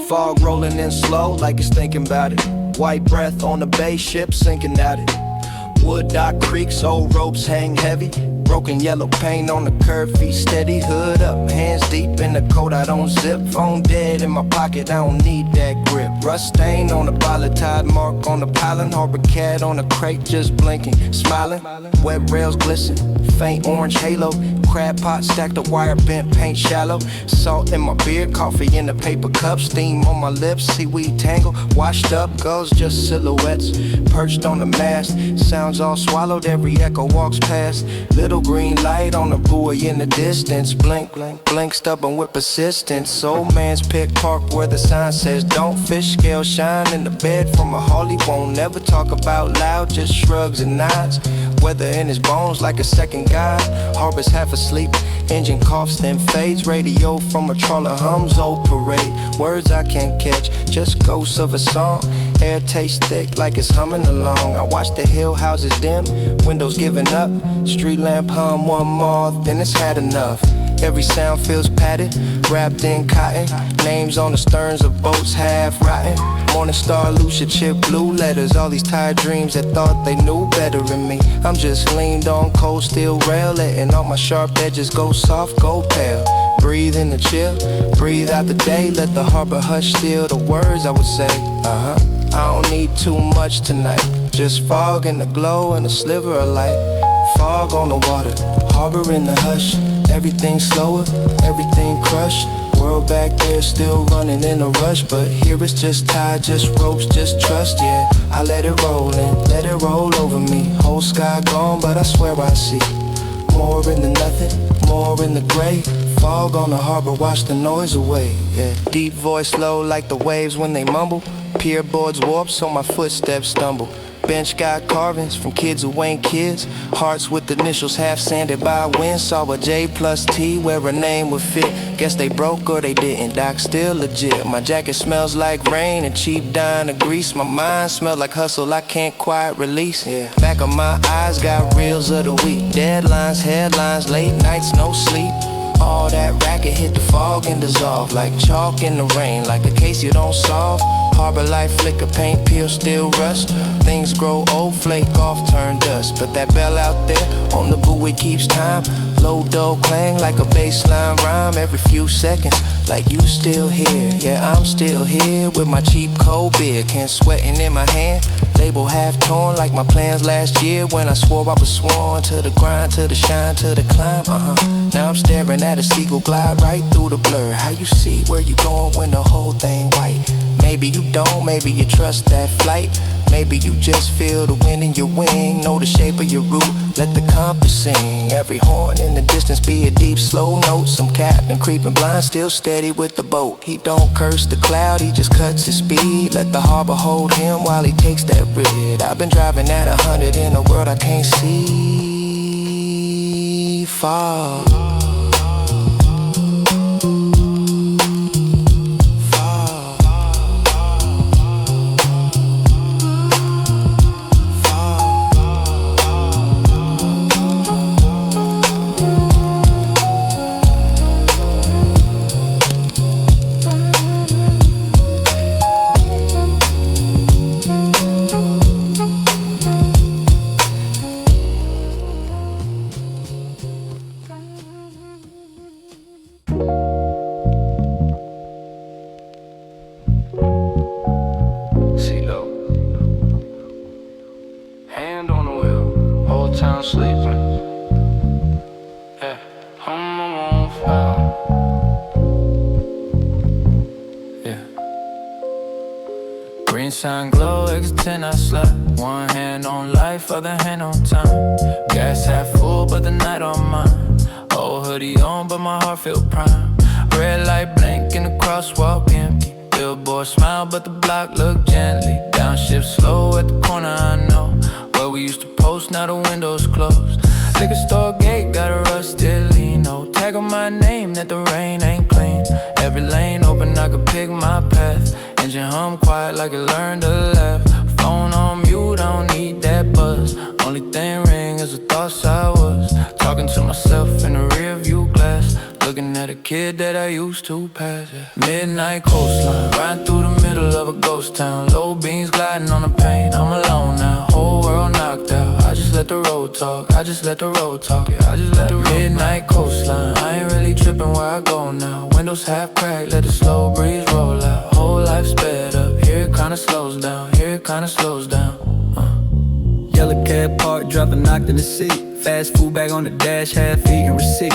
Fog rolling in slow like it's thinking about it. White breath on the bay, ship sinking at it. Wood dock creaks, old ropes hang heavy. Broken yellow paint on the curb, feet steady. Hood up, hands deep in the coat, I don't zip. Phone dead in my pocket, I don't need that grip. Rust stain on the pilot, tide mark on the pylon. Harbor cat on the crate, just blinking, smiling. Wet rails glisten, faint orange halo. Crab pot stacked, the wire bent, paint shallow. Salt in my beard, coffee in the paper cup. Steam on my lips, seaweed tangle. Washed up, gulls just silhouettes. Perched on the mast, sounds all swallowed, every echo walks past. Little green light on the buoy in the distance. Blink, blink, blink, stubborn with persistence. Old man's pick park where the sign says don't fish. Scale shine in the bed from a Harley. Won't never talk about loud, just shrugs and nods. Weather in his bones like a second god. Harbor's half asleep, engine coughs then fades. Radio from a trawler hums old parade. Words I can't catch, just ghosts of a song. Air tastes thick like it's humming along. I watch the hill houses dim, windows giving up. Street lamp hum one more, then it's had enough. Every sound feels padded, wrapped in cotton. Names on the sterns of boats half rotten. Morning star, Lucia, chip blue letters. All these tired dreams that thought they knew better than me. I'm just leaned on cold steel rail, letting all my sharp edges go soft, go pale. Breathe in the chill, breathe out the day. Let the harbor hush still the words I would say. I don't need too much tonight. Just fog and the glow and a sliver of light. Fog on the water, harbor in the hush. Everything slower, everything crushed. World back there still running in a rush, but here it's just tide, just ropes, just trust, yeah. I let it roll and let it roll over me. Whole sky gone, but I swear I see more in the nothing, more in the gray. Fog on the harbor, wash the noise away, yeah. Deep voice low like the waves when they mumble. Pier boards warp so my footsteps stumble. Bench got carvings from kids who ain't kids. Hearts with initials half sanded by wind. Saw a J plus T where a name would fit. Guess they broke or they didn't. Doc still legit. My jacket smells like rain and cheap dine of grease. My mind smells like hustle I can't quite release. Yeah. Back of my eyes got reels of the week. Deadlines, headlines, late nights, no sleep. All that racket hit the fog and dissolve like chalk in the rain, like a case you don't solve. Harbor life flicker, paint peel, still rust. Things grow old, flake off, turn dust. But that bell out there on the buoy keeps time. Low dough clang like a baseline rhyme every few seconds. Like you still here, yeah I'm still here with my cheap cold beer, can sweating in my hand. Label half torn like my plans last year when I swore I was sworn to the grind, to the shine, to the climb. Now I'm staring at a seagull glide right through the blur. How you see where you going when the whole thing white? Maybe you don't, maybe you trust that flight. Maybe you just feel the wind in your wing. Know the shape of your route, let the compass sing. Every horn in the distance be a deep, slow note. Some captain creeping blind, still steady with the boat. He don't curse the cloud, he just cuts his speed. Let the harbor hold him while he takes that rid. I've been driving at 100 in a world I can't see. Fog. Sign glow, X10 I slept. One hand on life, other hand on time. Gas half full, but the night on mine. Old hoodie on, but my heart feel prime. Red light blink in the crosswalk empty. Billboard smile, but the block look gently. Downshift slow at the corner, I know. Where we used to post, now the windows closed. Liquor store gate, got a rusted Lino. Tag on my name that the rain ain't clean. Every lane open, I could pick my path. Engine hum quiet like it learned to laugh. Phone on mute, I don't need that buzz. Only thing ring is the thoughts I was talking to myself in the rear view glass. Looking at a kid that I used to pass, yeah. Midnight coastline, riding through the middle of a ghost town. Low beams gliding on the pain, I'm alone now. Whole world knocked out, I just let the road talk. I just let the road talk, yeah, I just let the road. Midnight coastline, I ain't really tripping where I go now. Windows half cracked, let the slow breeze roll out. Whole life sped up, here it kinda slows down. Here it kinda slows down. Yellow cab parked, dropping knocked in the seat. Fast food bag on the dash, half eaten receipt.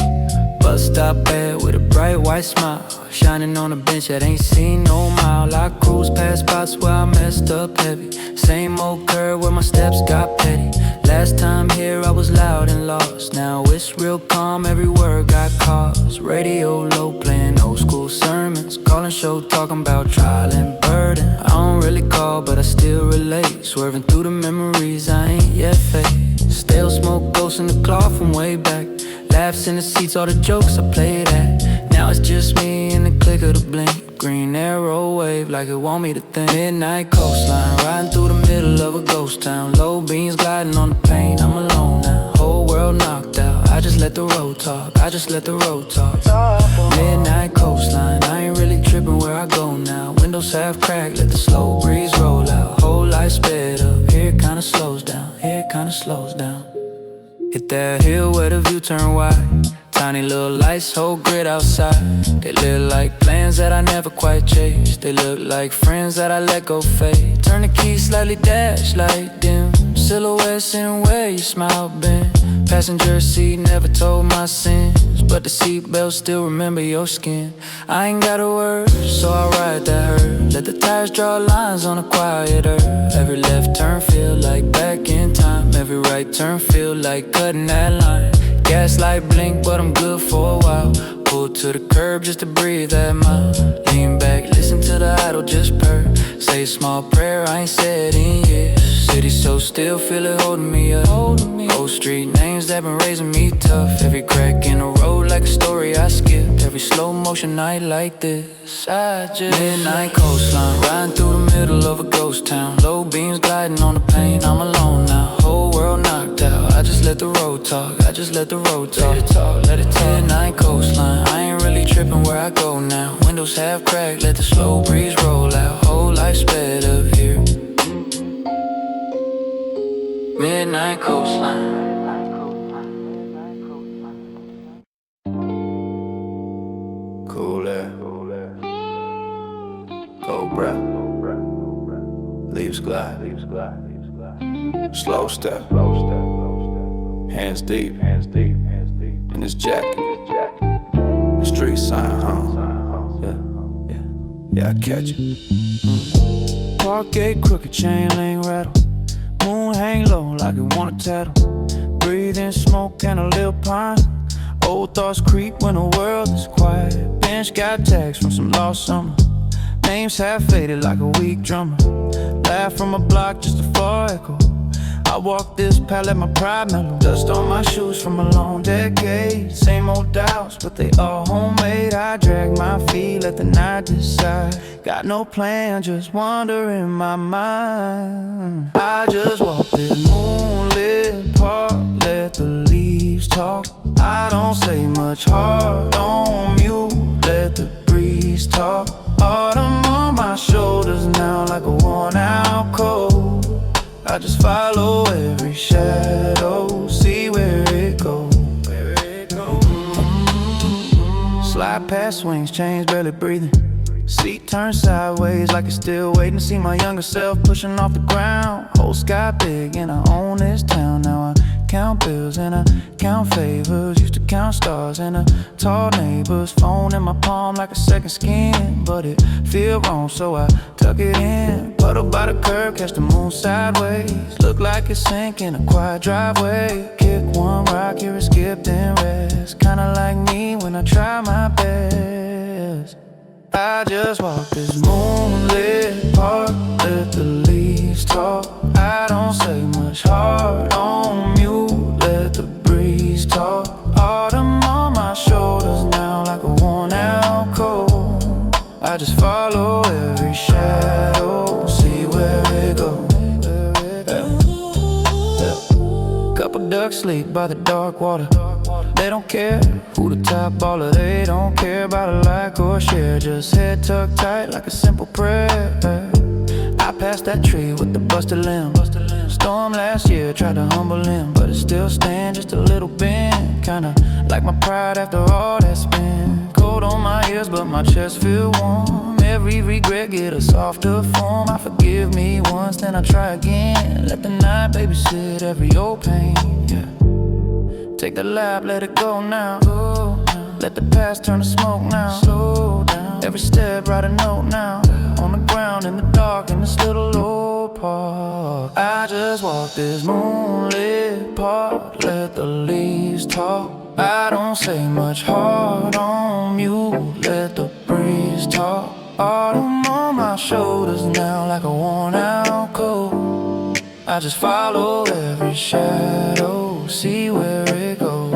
Bus stop bed with a bright white smile, shining on a bench that ain't seen no mile. I cruise past spots where I messed up heavy. Same old curve where my steps got petty. Last time here I was loud and lost. Now it's real calm, every word got cause. Radio low, playing old school sermons. Calling show, talking about trial and burden. I don't really call, but I still relate. Swerving through the memories, I ain't yet faced. Still smoke ghosts in the cloth from way back. Laughs in the seats, all the jokes I played at. Now it's just me in the click of the blink. Green arrow wave like it want me to think. Midnight coastline, riding through the middle of a ghost town. Low beams gliding on the pain, I'm alone now. Whole world knocked out, I just let the road talk. I just let the road talk. Midnight coastline, I ain't really tripping where I go now. Windows half cracked, let the slow breeze roll out. Whole life sped up, here it kinda slows down. Here it kinda slows down. Hit that hill where the view turn wide. Tiny little lights, whole grid outside. They look like plans that I never quite chased. They look like friends that I let go fade. Turn the key slightly, dash light dim. Silhouettes in where your smile been. Passenger seat never told my sins, but the seatbelt still remember your skin. I ain't got a word, so I ride that herd. Let the tires draw lines on a quiet earth. Every left turn feel like back in time. Every right turn feel like cutting that line. Gaslight blink, but I'm good for a while. Pull to the curb just to breathe that mile. Lean back, listen to the idle just purr. Say a small prayer I ain't said in years. City so still, feel it holding me up. Old street names that been raising me tough. Every crack in the road like a story I skipped. Every slow motion night like this, I just midnight coastline, riding through the middle of a ghost town. Low beams gliding on the pain, I'm alone now. Whole world knocked out, I just let the road talk. I just let the road talk. Let it talk, let it talk. Midnight coastline, I ain't really tripping where I go now. Windows half cracked, let the slow breeze roll out. Whole life sped up here. Midnight coastline. Cool air, cold breath, leaves glide, slow step, hands deep in his jacket, the street sign, yeah, I catch it. Parkgate crooked, chain link rattle. Moon hang low like it wanna tattle. Breathe in smoke and a little pine. Old thoughts creep when the world is quiet. Bench got tags from some lost summer. Names half faded like a weak drummer. Laugh from a block just a far echo. I walk this path, let my pride mellow. Dust on my shoes from a long decade. Same old doubts, but they all homemade. I drag my feet, let the night decide. Got no plan, just wander in my mind. I just walk this moonlit park, let the leaves talk. I don't say much, heart on mute, let the breeze talk. Autumn on my shoulders now like a worn out coat. I just follow every shadow, see where it goes. Slide past swings, chains barely breathing. Seat turns sideways like it's still waiting to see my younger self pushing off the ground. Whole sky big and I own this town. Now I count bills and I count favors. Used to count stars and a tall neighbors. Phone in my palm like a second skin, but it feel wrong so I tuck it in. Puddle by the curb, catch the moon sideways. Look like it's sinking, a quiet driveway. Kick one rock, hear it skip then rest. Kinda like me when I try my best. I just walk this moonlit park, let the leaves talk. I don't say much, heart on mute, let the breeze talk. Autumn on my shoulders now like a worn out coat. I just follow every shadow, see where it goes. Couple ducks sleep by the dark water. They don't care who the top baller, they don't care about a like or share. Just head tucked tight like a simple prayer. I passed that tree with the busted limb. Storm last year tried to humble him, but it still stand just a little bent. Kinda like my pride after all that's been. Cold on my ears, but my chest feel warm. Every regret get a softer form. I forgive me once, then I try again. Let the night babysit every old pain, yeah. Take the lap, let it go now. Let the past turn to smoke now. Slow down. Every step, write a note now. On the ground in the dark in this little old park. I just walk this moonlit park. Let the leaves talk. I don't say much, hard on mute. Let the breeze talk. Autumn on my shoulders now like a worn out coat. I just follow every shadow, see where it goes.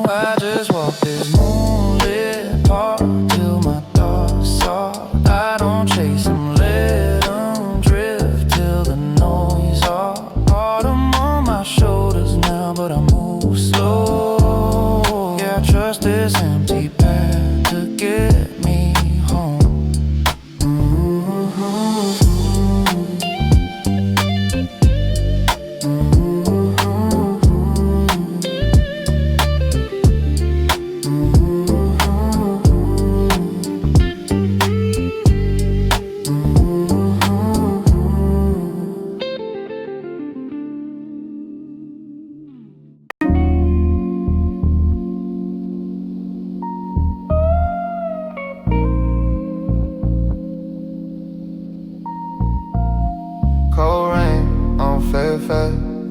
I just walk this moonlit park till my thoughts soft. I don't chase them, let them drift till the noise off. Autumn on my shoulders now, but I move slow. Yeah, I trust this empty path to get me home.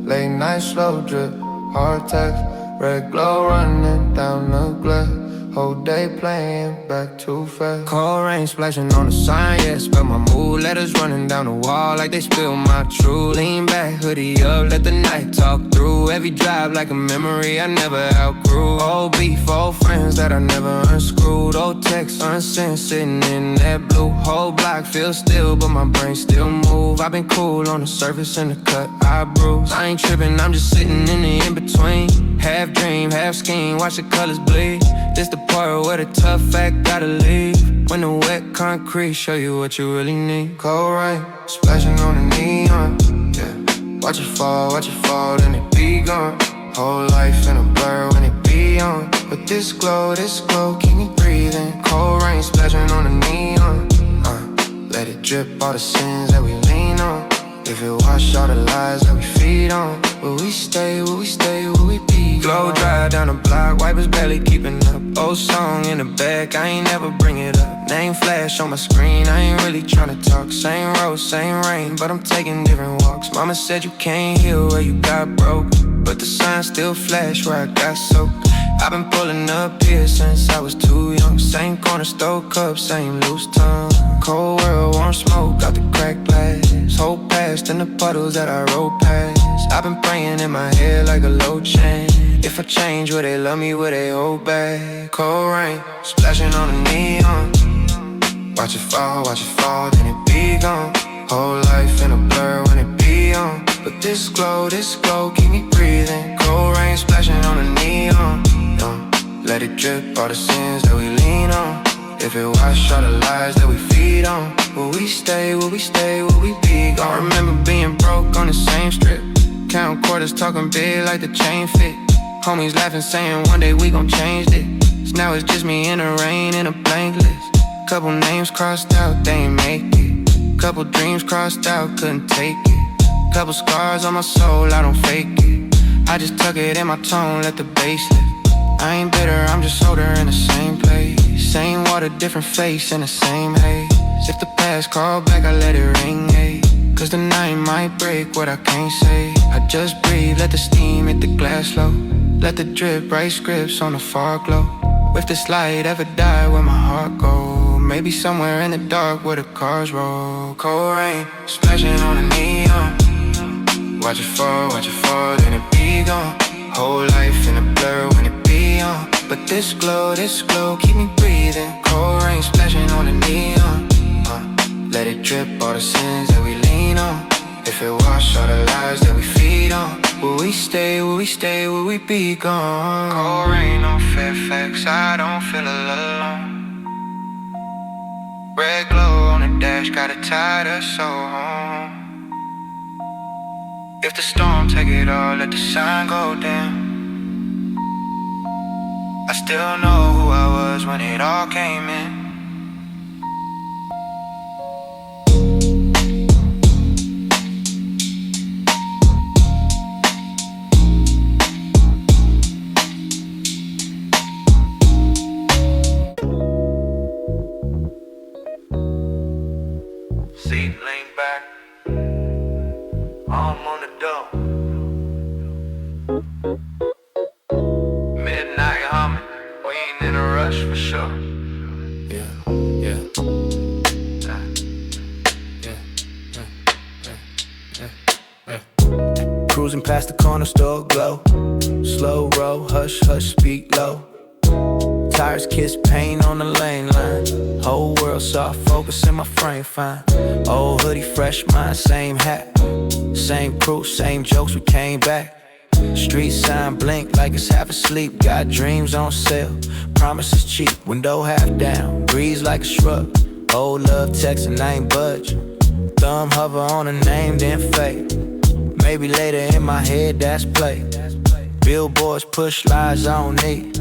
Late night slow drip, hard text, red glow running down the glass. Whole day playing back too fast. Cold rain splashing on the sign, yeah. Spell my mood letters running down the wall like they spill my truth. Lean back, hoodie up, let the night talk through. Every drive like a memory I never outgrew. Old beef, old friends that I never unscrewed. Old texts unsent, sitting in that blue. Whole block feels still, but my brain still move. I've been cool on the surface and the cut I bruise. I ain't tripping, I'm just sitting in the in-between. Half dream, half scheme, watch the colors bleed. This the part where the tough fact gotta leave. When the wet concrete show you what you really need. Cold rain, splashing on the neon, yeah. Watch it fall, then it be gone. Whole life in a blur when it be on. But this glow, keep me breathing. Cold rain splashing on the neon, let it drip all the sins that we lean on. If it wash all the lies that we feed on. Will we stay, will we be? Glow dry down the block, wipers barely keeping up. Old song in the back, I ain't never bring it up. Name flash on my screen, I ain't really tryna talk. Same road, same rain, but I'm taking different walks. Mama said you can't heal where you got broke, but the signs still flash where I got soaked. I've been pulling up here since I was too young. Same corner store cup, same loose tongue. Cold world, warm smoke out the cracked glass. Hope past in the puddles that I rode past. I've been praying in my head like a low chain. If I change, will they love me, will they hold back? Cold rain, splashing on the neon. Watch it fall, then it be gone. Whole life in a blur when it be on. But this glow, keep me breathing. Cold rain splashing on the neon. Let it drip all the sins that we lean on. If it wash all the lies that we feed on. Will we stay, will we be gone? I remember being broke on the same strip. Count quarters, talking big like the chain fit. Homies laughing, saying one day we gon' change this. Now it's just me in the rain in a blank list. Couple names crossed out, they ain't make it. Couple dreams crossed out, couldn't take it. Couple scars on my soul, I don't fake it. I just tuck it in my tone, let the bass lift. I ain't bitter, I'm just older in the same place. Same water, different face, in the same haze. If the past call back, I let it ring, hey. Cause the night might break what I can't say. I just breathe, let the steam hit the glass low. Let the drip write scripts on the fog glow. If this light ever die, where my heart go? Maybe somewhere in the dark where the cars roll. Cold rain, splashing on the neon. Watch it fall, then it be gone. Whole life in a blur when it be on. But this glow, keep me breathing. Cold rain splashing on the neon. Let it drip all the sins that we lean on. If it wash all the lies that we feed on, will we stay, will we stay, will we be gone? Cold rain on Fairfax, I don't feel alone. Red glow on the dash, got it tied us so home. If the storm take it all, let the sun go down. I still know who I was when it all came in. Seat lean back, arm on the door. Midnight humming, we ain't in a rush for sure. Yeah, yeah. Cruising past the corner store glow. Slow roll, hush, hush, speak low. Tires kiss paint on the lane line. Whole world soft focus in my frame fine. Old hoodie, fresh mind, same hat. Same crew, same jokes, we came back. Street sign blink like it's half asleep. Got dreams on sale, promises cheap. Window half down, breeze like a shrub. Old love texting, I ain't budge. Thumb hover on a name, then fade. Maybe later in my head, that's play. Billboards push lies I don't need.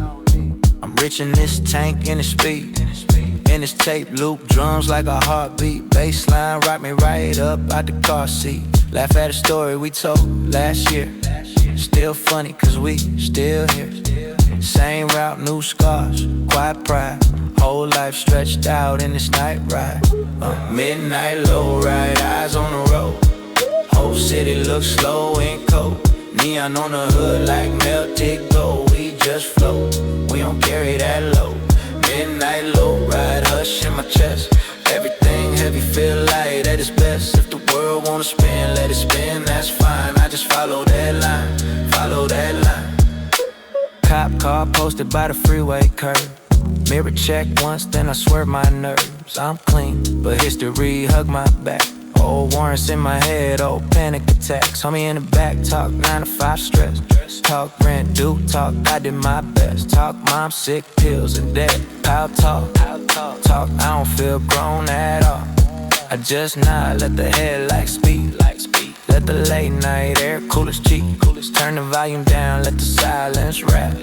I'm rich in this tank, in the speed. In this tape loop, drums like a heartbeat. Bassline rock me right up out the car seat. Laugh at a story we told last year. Still funny cause we still here. Same route, new scars, quiet pride. Whole life stretched out in this night ride. Midnight low ride, eyes on the road. Whole city looks slow and cold. Neon on the hood like melted gold. We just float, we don't carry that load. Midnight low ride, hush in my chest. Everything heavy, feel light at its best. If the world wanna spin, let it spin, that's fine. I just follow that line, follow that line. Cop car posted by the freeway curve. Mirror check once, then I swear my nerves. I'm clean, but history hug my back. Old warrants in my head, old panic attacks. Homie in the back, talk 9 to 5 stress. Talk rent, do talk, I did my best. Talk mom, sick, pills and debt. Pile talk, talk, I don't feel grown at all. I just nod, let the headlights speak. Let the late night air cool as cheap. Turn the volume down, let the silence rap.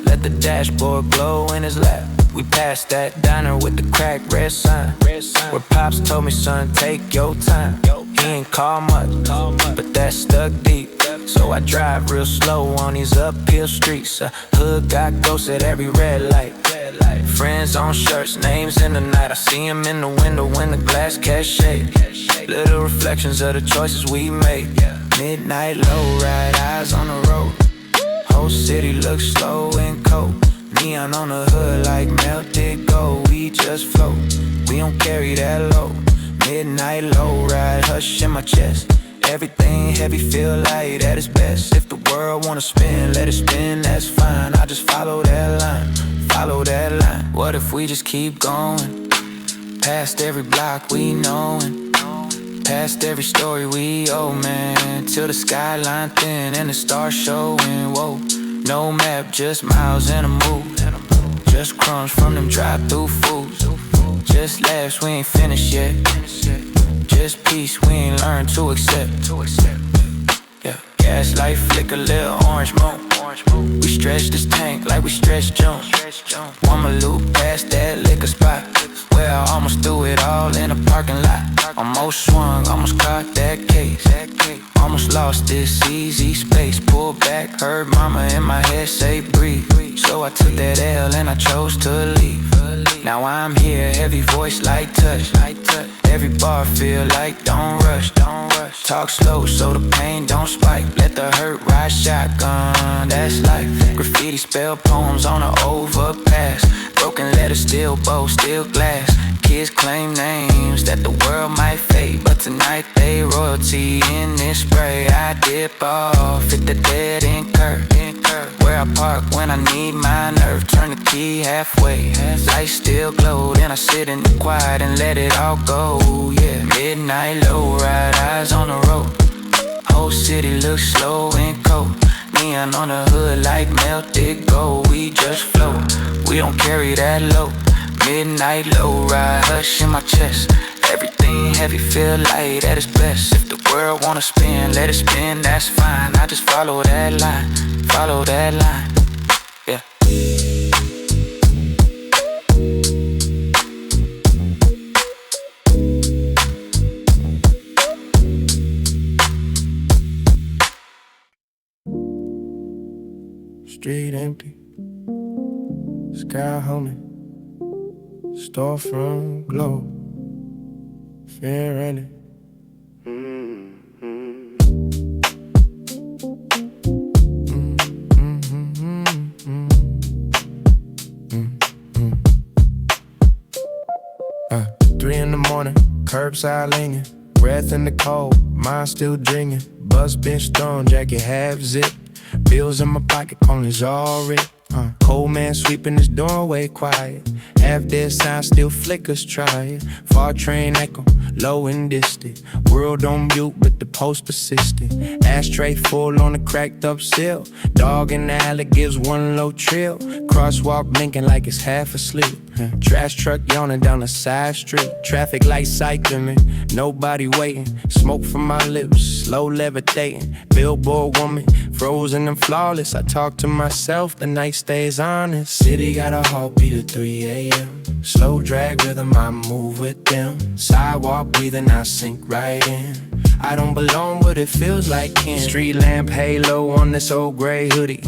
Let the dashboard glow in his lap. We passed that diner with the cracked red sign. Where pops told me, son, take your time. He ain't call much, but that stuck deep. So I drive real slow on these uphill streets. Hood got ghosts at every red light. Friends on shirts, names in the night. I see them in the window when the glass catch shade. Little reflections of the choices we made. Midnight low ride, eyes on the road. Whole city looks slow and cold. Neon on the hood like melted gold. We just float, we don't carry that load. Midnight low ride, hush in my chest. Everything heavy, feel light at its best. If the world wanna spin, let it spin, that's fine. I just follow that line, follow that line. What if we just keep going? Past every block we knowin', past every story we owe, man. Till the skyline thin and the stars showing, whoa. No map, just miles and a move. Just crumbs from them drive-through foods. Just laughs, we ain't finished yet. Just peace, we ain't learned to accept. Yeah, gaslight flicker, little orange moon. We stretch this tank like we stretch June. I'ma loop past that liquor spot where I almost threw it all in a parking lot. Almost swung, almost caught that case. Almost lost this easy space. Pulled back, heard mama in my head say breathe. So I took that L and I chose to leave. Now I'm here, heavy voice like touch. Every bar feel like don't rush. Talk slow so the pain don't spike. Let the hurt ride shotgun, that's life. Graffiti spell poems on an overpass. Broken letters, still bow, still glass. Kids claim names that the world might fade, but tonight they royalty in this spray. I dip off, hit the dead end curve. curve. Where I park when I need my nerve. Turn the key halfway. Lights still glow. Then I sit in the quiet and let it all go. Yeah, midnight low ride, eyes on the road. Whole city looks slow and cold. Neon on the hood like melted gold. We just float, we don't carry that load. Midnight low ride, hush in my chest. Everything heavy, feel light at its best. If the world wanna spin, let it spin, that's fine. I just follow that line, follow that line. Yeah. Street empty, sky humming, storefront glow, fear in it. Three in the morning, curbside leaning, breath in the cold, mind still drinking. Bus bench thrown, jacket half zip, bills in my pocket, corners all ripped. Cold man sweeping his doorway quiet. Half dead sign still flickers, try it. Far train echo, low and distant. World on mute, but the post persistent. Ashtray full on the cracked up sill. Dog in the alley gives one low trill. Crosswalk blinking like it's half asleep. Trash truck yawning down the side street. Traffic light cycling, nobody waiting. Smoke from my lips, slow levitating. Billboard woman, frozen and flawless. I talk to myself, the night stays honest. City got a heartbeat at 3 a.m. Slow drag rhythm, I move with them. Sidewalk breathing, I sink right in. I don't belong, but it feels like kin. Street lamp halo on this old gray hoodie.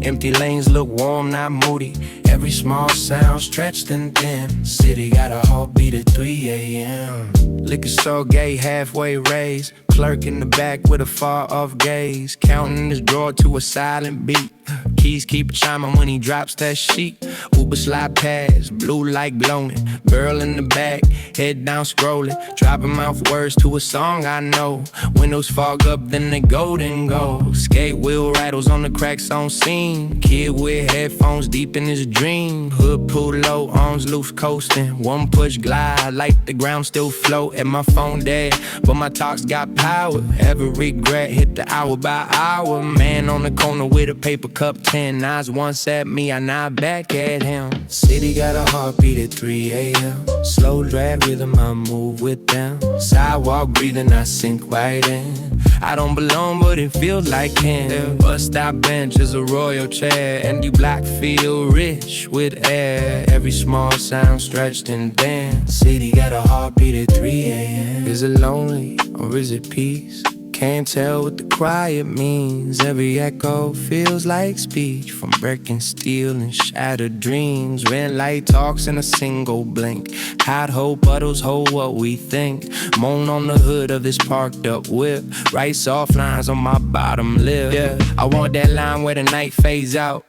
Empty lanes look warm, not moody. Every small sound stretched and thin. City got a heartbeat at 3 a.m. Liquor store gate halfway raised. Clerk in the back with a far off gaze. Counting his drawer to a silent beat. Keys keep chiming when he drops that sheet. Uber slide past, blue light glowing. Girl in the back, head down scrolling. Dropping mouth words to a song I know. Windows fog up, then they golden go. Skate wheel rattles on the cracks on scene. Kid with headphones deep in his dream. Hood pull low, arms loose coasting. One push glide, like the ground still float. And my phone dead, but my talks got power. Every regret hit the hour by hour. Man on the corner with a paper cup, 10 eyes once at me, I nod back at him. City got a heartbeat at 3 a.m. Slow drag rhythm, I move with them. Sidewalk breathing, I sink right in. I don't belong, but it feels like him. Bus stop bench is a royal chair. And you block feel rich with air. Every small sound stretched and thin. City got a heartbeat at 3 a.m. Is it lonely or is it peace? Can't tell what the quiet means. Every echo feels like speech. From breaking steel and shattered dreams. Red light talks in a single blink. Hot hope puddles hold what we think. Moan on the hood of this parked up whip. Write soft lines on my bottom lip. Yeah, I want that line where the night fades out.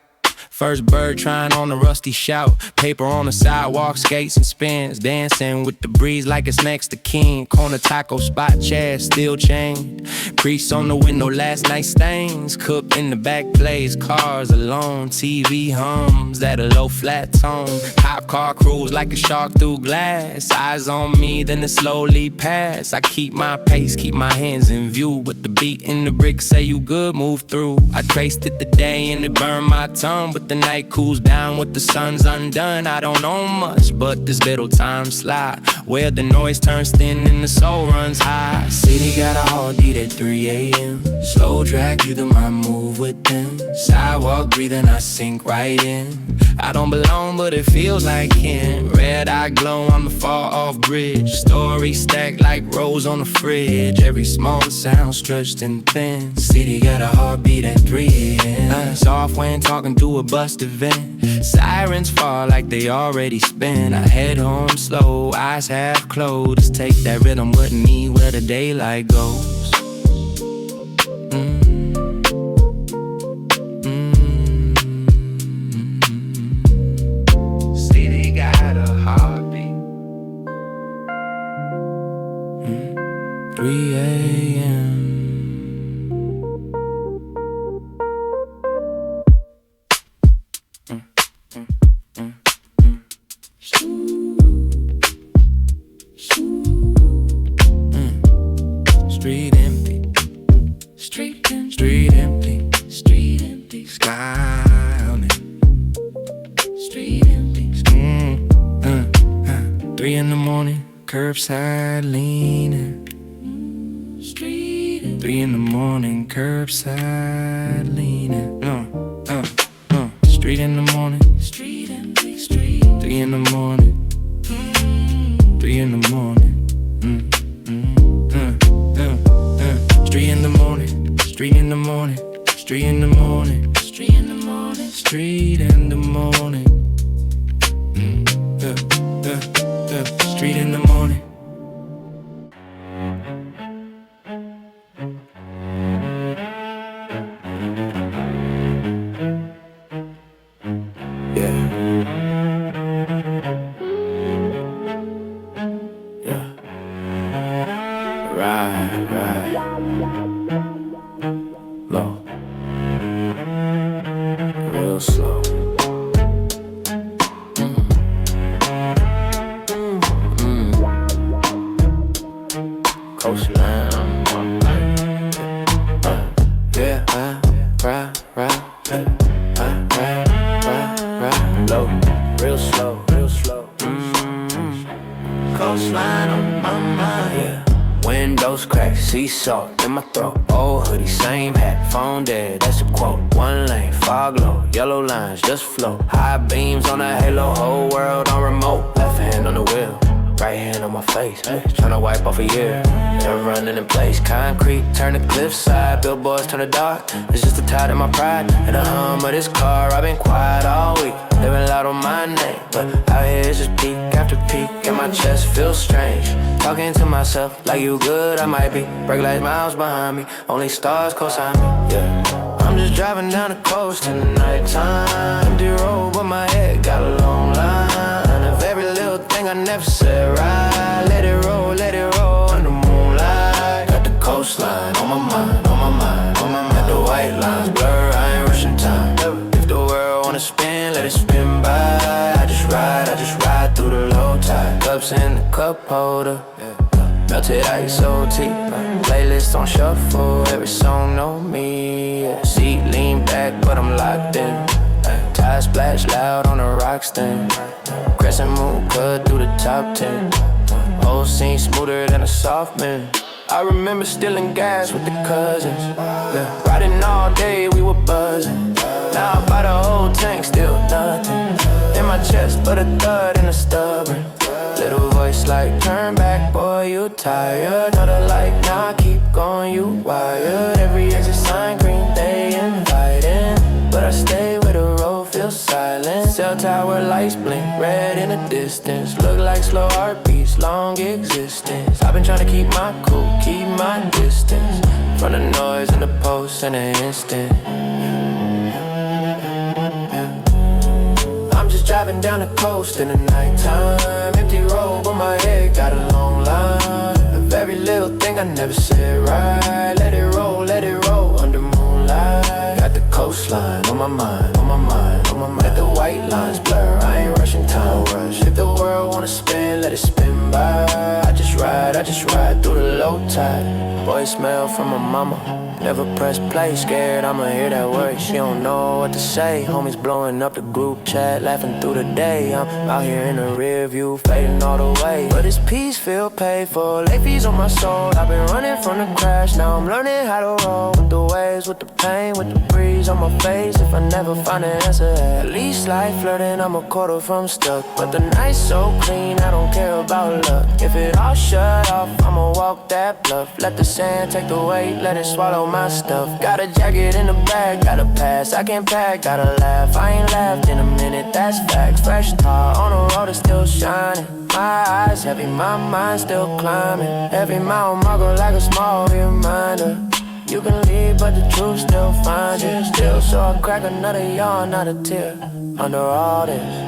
First bird trying on the rusty shout. Paper on the sidewalk, skates and spins. Dancing with the breeze like it's next to kin. Corner taco spot, chair still chained. Crease on the window, last night stains. Cook in the back plays, cars alone. TV hums at a low flat tone. Cop car cruise like a shark through glass. Eyes on me, then it slowly pass. I keep my pace, keep my hands in view. But the beat in the brick say you good, move through. I traced it the day and it burned my tongue. But the night cools down with the sun's undone. I don't know much, but this little time slide where the noise turns thin and the soul runs high. City got a heartbeat at 3 a.m. Slow drag rhythm, I move with them. Sidewalk breathing, I sink right in. I don't belong, but it feels like him. Red eye glow on the far off bridge. Story stacked like rows on the fridge. Every small sound stretched and thin. City got a heartbeat at 3 a.m. Soft when talking to a bust event. Sirens fall like they already spin. I head home slow, eyes half closed. Take that rhythm with me where the daylight goes. City got a heartbeat. 3 a.m. 3 in the morning, curbside leaning. 3 in the morning, curbside leaning. Street in the morning. 3 in the morning. 3 in the morning. Street in the morning. Street in the morning. Street in the morning. Street in the morning. Street in the morning. Street in the morning. Low. Real slow. Coastline. Yeah, ride, low. Real slow, real slow. Coastline on my mind, yeah. Windows crack, sea salt in my throat. Old hoodie, same hat, phone dead, that's a quote. One lane, fog low, yellow lines just float. High beams on a halo, whole world on remote. Left hand on the wheel, right hand on my face. Tryna wipe off a year, never running in place. Concrete turn to cliffside, billboards turn to dark. It's just a tide in my pride and the hum of this car. I've been quiet all week, living loud on my name, but out here it's just peak after peak, and my chest feels strange. Talking to myself like you good, I might be. Brake lights miles behind me, only stars cosign me. Yeah, I'm just driving down the coast in the nighttime. Empty road, but my head got a long line of every little thing I never said right. Let it roll under moonlight. Got the coastline on my mind, on my mind, on my mind. Let the white lines blur, I ain't rushing time. If the world wanna spin, let it spin by. I just ride through the low tide. Cups in the cup holder, melted ice OT. Playlist on shuffle, every song know me. Seat lean back, but I'm locked in. Tire splash loud on the rock stand. Crescent moon cut through the top 10. Whole scene smoother than a soft man. I remember stealing gas with the cousins. Riding all day, we were buzzing. Now I bought a whole tank, still nothing in my chest, but a thud and a stubborn little voice like, turn back, boy, you tired. Another like, nah, keep going, you wired. Every exit sign green, they inviting, but I stay where the road feels silent. Cell tower lights blink red in the distance. Look like slow heartbeats, long existence. I've been trying to keep my cool, keep my distance from the noise and the posts in an instant. I'm just driving down the coast in the nighttime. Empty road, but my head got a long line of every little thing I never said right. Let it roll under moonlight. Got the coastline on my mind, on my mind, on my mind. Let the white lines blur, I ain't rushing time. Rush. If the world wanna spin, let it spin by. I just ride through the low tide. Voicemail from my mama, never press play, scared I'ma hear that word. She don't know what to say. Homies blowing up the group chat, laughing through the day. I'm out here in the rear view, fading all the way. But this peace feel paid for, late fees on my soul. I've been running from the crash, now I'm learning how to roll with the waves, with the pain, with the breeze on my face. If I never find an answer, at least like flirting, I'm a quarter from stuck. But the night's so clean, I don't care about luck. If it all shut off, I'ma walk that bluff. Let the sand take the weight, let it swallow my stuff. Got a jacket in the bag, got a pass, I can't pack, gotta laugh. I ain't laughed in a minute, that's facts. Fresh tar on the road is still shining. My eyes heavy, my mind still climbing. Every mile mark go like a small reminder. You can leave, but the truth still finds you. Still, so I crack another yawn, not a tear under all this.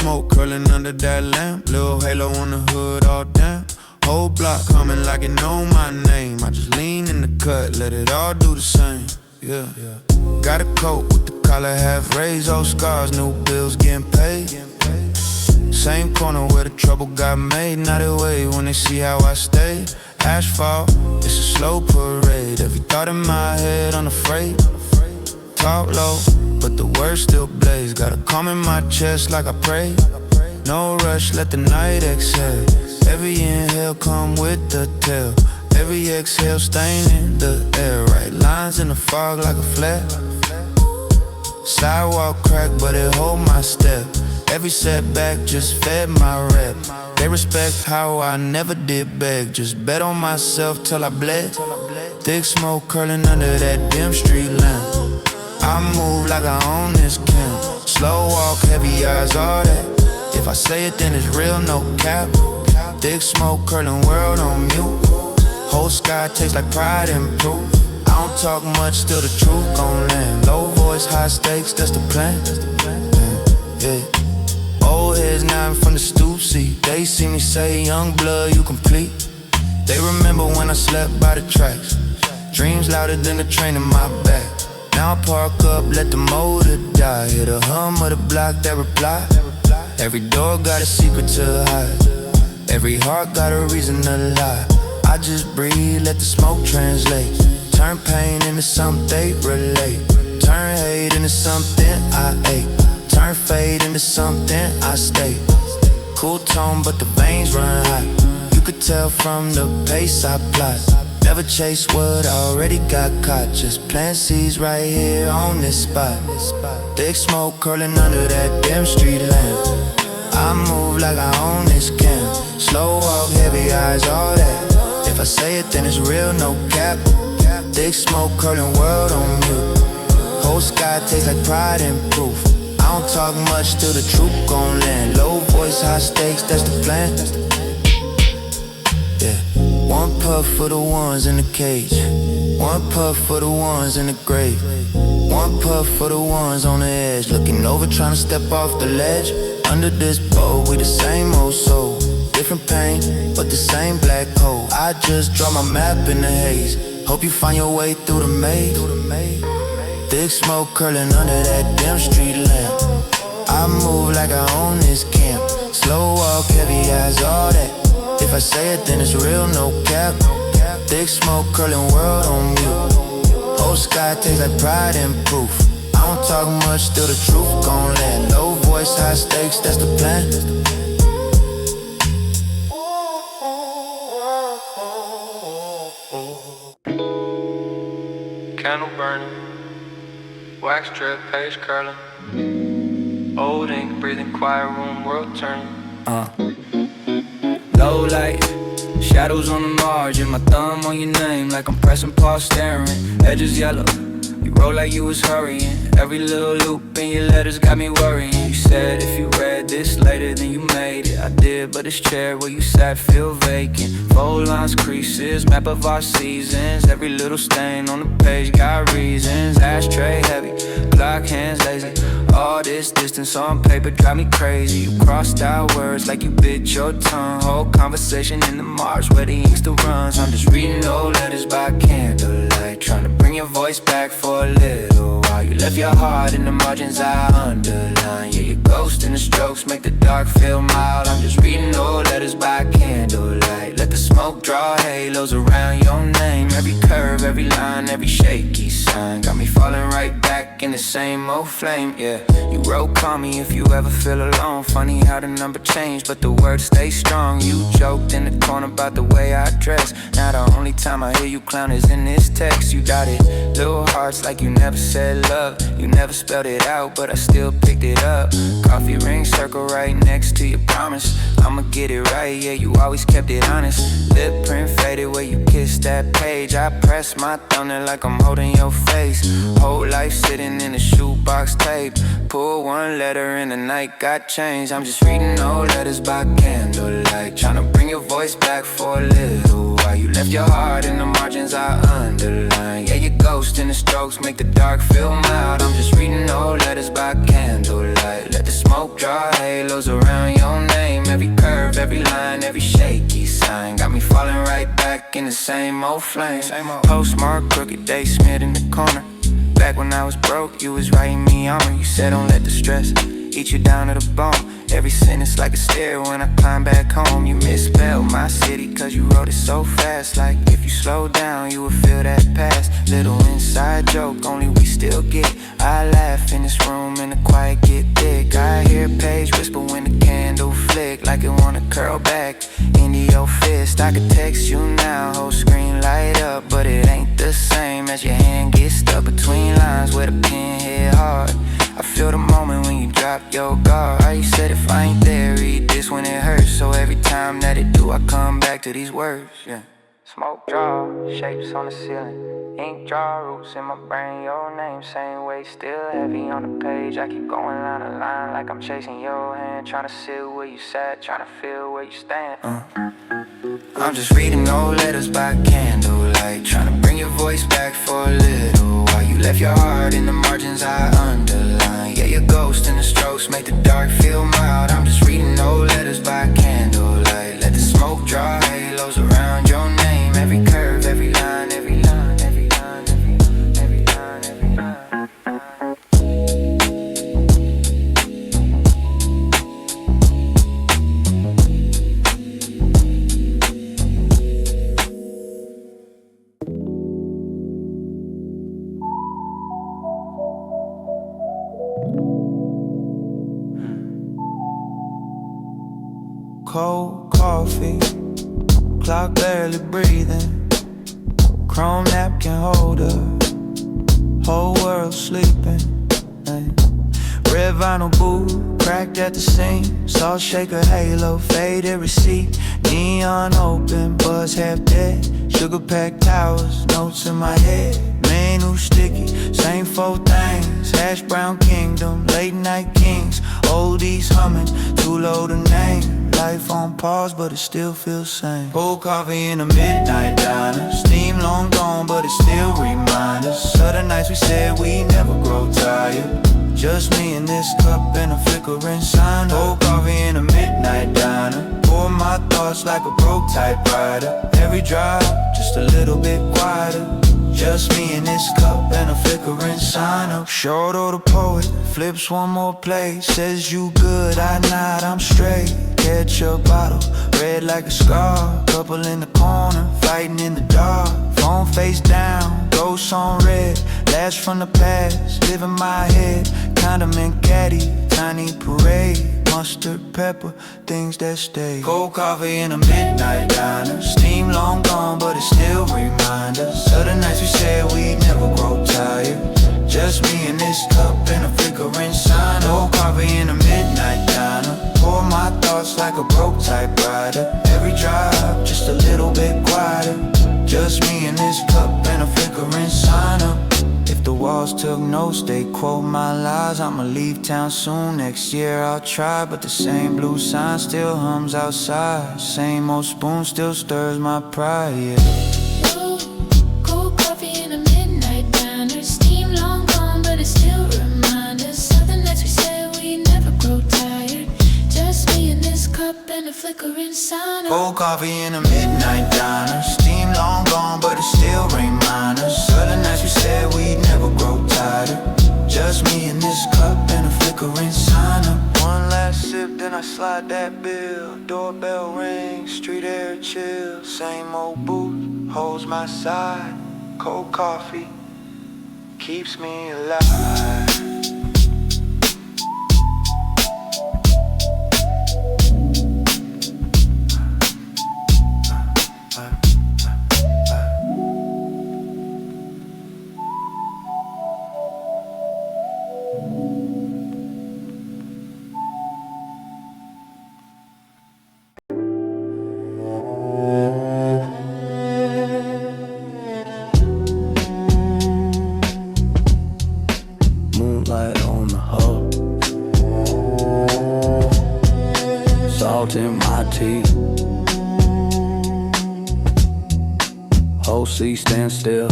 smoke curling under that lamp. Little halo on the hood, all damn. Whole block coming like it know my name. I just lean in the cut, let it all do the same. Yeah. Got a coat with the collar half raised. Old scars, new bills getting paid. Same corner where the trouble got made. Now they wait when they see how I stayed. Asphalt, it's a slow parade. Every thought in my head unafraid. Talk low, but the words still blaze. Got a calm in my chest like I pray. No rush, let the night exhale. Every inhale come with the tail. Every exhale staining the air. Right lines in the fog like a flare. Sidewalk crack, but it hold my step. Every setback just fed my rep. They respect how I never did beg. Just bet on myself till I bled. Thick smoke curling under that dim street lamp. I move like I own this camp. Slow walk, heavy eyes, all that. If I say it then it's real, no cap. Thick smoke curling world on mute. Whole sky tastes like pride and proof. I don't talk much, still the truth gon' land. Low voice, high stakes, that's the plan. Yeah. Old heads nodding from the stoop seat. They see me say, young blood, you complete. They remember when I slept by the tracks. Dreams louder than the train in my back. Now I park up, let the motor die. Hear the hum of the block that reply. Every door got a secret to hide. Every heart got a reason to lie. I just breathe, let the smoke translate. Turn pain into something they relate. Turn hate into something I ate. Turn fade into something I stay. Cool tone, but the veins run hot. You could tell from the pace I plot. Never chase what I already got caught. Just plant seeds right here on this spot. Thick smoke curling under that dim street lamp. I move like I own this camp. Slow walk, heavy eyes, all that. If I say it then it's real, no cap. Thick smoke curling world on mute. Whole sky tastes like pride and proof. I don't talk much till the truth gon' land. Low voice, high stakes, that's the plan. Yeah. One puff for the ones in the cage. One puff for the ones in the grave. One puff for the ones on the edge. Looking over, trying to step off the ledge. Under this boat, we the same old soul. Different pain, but the same black hole. I just draw my map in the haze. Hope you find your way through the maze. Thick smoke curling under that dim street lamp. I move like I own this camp. Slow walk, heavy eyes, all that. If I say it then it's real, no cap. Thick smoke curling world on mute. Whole sky tastes like pride and proof. I don't talk much, still the truth gon' land. Low voice, high stakes, that's the plan. Candle burning, wax drip, page curling. Old ink, breathing, quiet room, world turning. Low light, shadows on the margin. My thumb on your name like I'm pressing pause, staring. Edges yellow, you roll like you was hurrying. Every little loop in your letters got me worrying. You said if you read this later then you made it. I did, but this chair where you sat feel vacant. Fold lines, creases, map of our seasons. Every little stain on the page got reasons. Ashtray heavy, clock hands lazy. All this distance on paper drive me crazy. You crossed out words like you bit your tongue. Whole conversation in the Mars where the ink still runs. I'm just reading old letters by candlelight, trying to bring your voice back for a little while. You left your heart in the margins I underline. Yeah, your ghost in the strokes make the dark feel mild. I'm just reading old letters by candlelight. Let the smoke draw halos around your name. Every curve, every line, every shaky sign got me falling right back in the same old flame. Yeah, you wrote call me if you ever feel alone. Funny how the number changed but the words stay strong. You joked in the corner about the way I dress. Now the only time I hear you clown is in this text. You dotted little hearts like you never said love. You never spelled it out but I still picked it up. Coffee ring circle right next to your promise. I'ma get it right, yeah, you always kept it honest. Lip print faded where you kissed that page. I press my thumb there like I'm holding your face. Whole life sitting in a shoebox tape. Pull one letter and the night got changed. I'm just reading old letters by candlelight, trying to bring your voice back for a little while. You left your heart in the margins I underline. Yeah, your ghost in the strokes make the dark feel mild. I'm just reading old letters by candlelight. Let the smoke draw halos around your name. Every curve, every line, every shaky sign got me falling right back in the same old flame. Postmark, crooked day smeared in the corner. Back when I was broke, you was writing me armor. You said don't let the stress eat you down to the bone. Every sentence like a stair when I climb back home. You misspelled my city cause you wrote it so fast. Like if you slow down you would feel that past. Little inside joke, only we still get. I laugh in this room and the quiet get thick. I hear a page whisper when the candle flick, like it wanna curl back into your fist. I could text you now, whole screen light up, but it ain't the same as your hand gets stuck between lines where the pen hit hard. I feel the moment when you drop your guard. You said if I ain't there, read this when it hurts. So every time that it do, I come back to these words, yeah. Smoke draw, shapes on the ceiling, ink draw roots in my brain, your name same way, still heavy on the page. I keep going line to line like I'm chasing your hand, trying to see where you sat, trying to feel where you stand. I'm just reading old letters by candlelight, trying to bring your voice back for a little while. You left your heart in the margins I underline. Yeah, your ghost in the strokes make the dark feel mild. I'm just reading old letters by candlelight. Let the smoke draw halos around your name. Every curve, every line, every line, every line, every line, every line, every line. Cold coffee, clock barely breathing, chrome napkin holder, whole world sleeping. Red vinyl boot, cracked at the seam, salt shaker halo, faded receipt, neon open, buzz half dead, sugar packed towers, notes in my head, menu sticky, same four things, hash brown kingdom, late night kings, oldies humming, too low to name. Life on pause, but it still feels same. Cold coffee in a midnight diner, steam long gone, but it still reminds us of the nights we said we never grow tired. Just me and this cup and a flickering sign. Cold coffee in a midnight diner, pour my thoughts like a broke typewriter. Every drop just a little bit quieter. Just me and this cup and a flickering sign up. Shorto the poet flips one more plate, says you good, I nod, I'm straight. Ketchup bottle, red like a scar, couple in the corner, fighting in the dark. Phone face down, ghosts on red, last from the past, live in my head. Condiment caddy, tiny parade, mustard, pepper, things that stay. Cold coffee in a midnight diner, steam long gone, but it still reminds us of the nights we said we'd never grow tired. Just me and this cup and a flickering sign. Cold coffee in a midnight diner, pour my thoughts like a broke typewriter. Every drop just a little bit quieter. Just me and this cup and a flickering sign up. If the walls took notes, they quote my lies. I'ma leave town soon, next year I'll try. But the same blue sign still hums outside. Same old spoon still stirs my pride, yeah. Cold coffee in a midnight diner, steam long gone, but it still reminds us of the nights we said we never grow tired. Just me and this cup and a flickering sign. Cold coffee in a midnight diner, steam long gone, but it still reminds us of the nights we said we'd never grow tired. Just me and this cup and a flickering sign up. One last sip, then I slide that bill. Doorbell rings, street air chill. Same old booth holds my side. Cold coffee keeps me alive. see, stand still.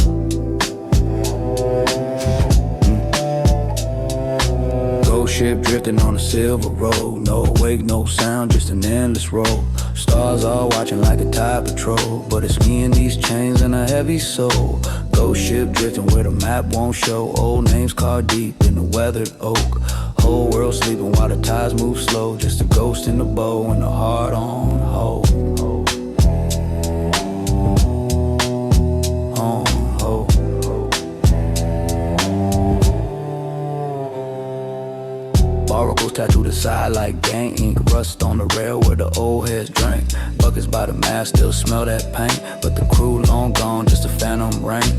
Ghost ship drifting on a silver road. No wake, no sound, just an endless road. Stars all watching like a tide patrol. But it's me and these chains and a heavy soul. Ghost ship drifting where the map won't show. Old names carved deep in the weathered oak. Whole world sleeping while the tides move slow. Just a ghost in the bow and a heart on hold. Barnacles tattooed the side like gang ink. Rust on the rail where the old heads drank. Buckets by the mast still smell that paint. But the crew long gone, just a phantom rain.